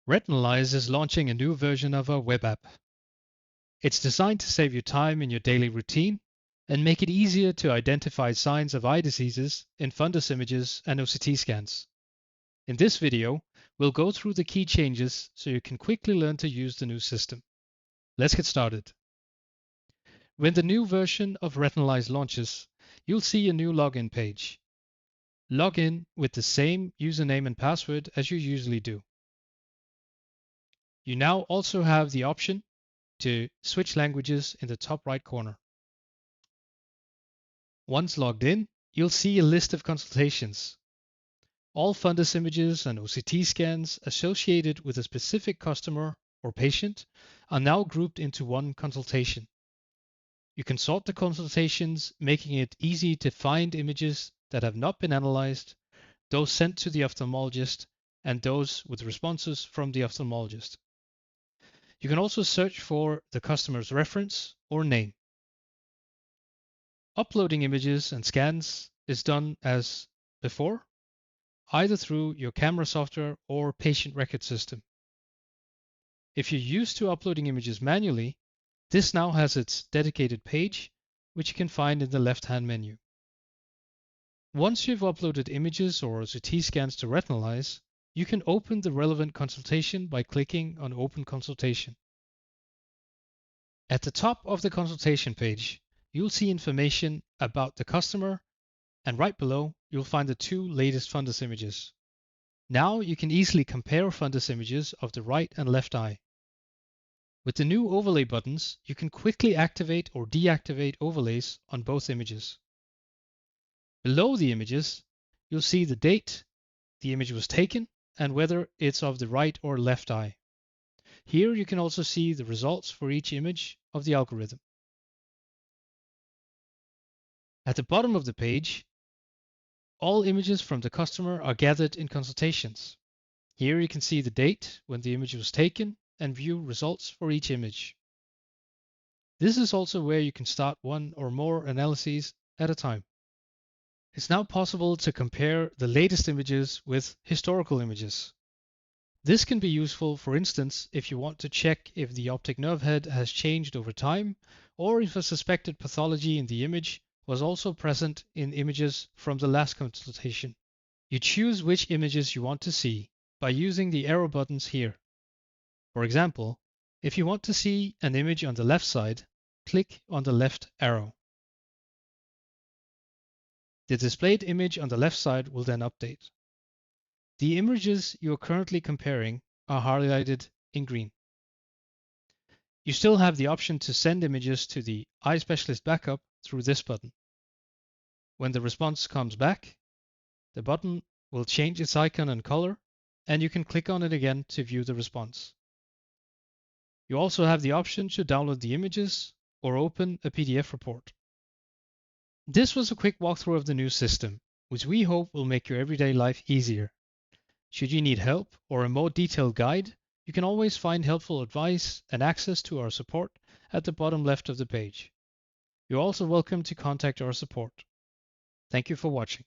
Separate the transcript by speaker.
Speaker 1: Retinalize is launching a new version of our web app. It's designed to save you time in your daily routine and make it easier to identify signs of eye diseases in fundus images and OCT scans. In this video, we'll go through the key changes so you can quickly learn to use the new system. Let's get started. When the new version of Retinalize launches, you'll see a new login page. Log in with the same username and password as you usually do. You now also have the option to switch languages in the top right corner. Once logged in, you'll see a list of consultations. All fundus images and OCT scans associated with a specific customer or patient are now grouped into one consultation. You can sort the consultations, making it easy to find images that have not been analyzed, those sent to the ophthalmologist, and those with responses from the ophthalmologist. You can also search for the customer's reference or name. Uploading images and scans is done as before, either through your camera software or patient record system. If you're used to uploading images manually, this now has its dedicated page, which you can find in the left-hand menu. Once you've uploaded images or OCT scans to Retinalize, you can open the relevant consultation by clicking on Open Consultation. At the top of the consultation page, you'll see information about the customer, and right below, you'll find the two latest fundus images. Now you can easily compare fundus images of the right and left eye. With the new overlay buttons, you can quickly activate or deactivate overlays on both images. Below the images, you'll see the date the image was taken and whether it's of the right or left eye. Here you can also see the results for each image of the algorithm. At the bottom of the page, all images from the customer are gathered in consultations. Here you can see the date when the image was taken and view results for each image. This is also where you can start one or more analyses at a time. It's now possible to compare the latest images with historical images. This can be useful, for instance, if you want to check if the optic nerve head has changed over time or if a suspected pathology in the image was also present in images from the last consultation. You choose which images you want to see by using the arrow buttons here. For example, if you want to see an image on the left side, click on the left arrow. The displayed image on the left side will then update. The images you are currently comparing are highlighted in green. You still have the option to send images to the Eye Specialist Backup through this button. When the response comes back, the button will change its icon and color, and you can click on it again to view the response. You also have the option to download the images or open a PDF report. This was a quick walkthrough of the new system, which we hope will make your everyday life easier. Should you need help or a more detailed guide, you can always find helpful advice and access to our support at the bottom left of the page. You're also welcome to contact our support. Thank you for watching.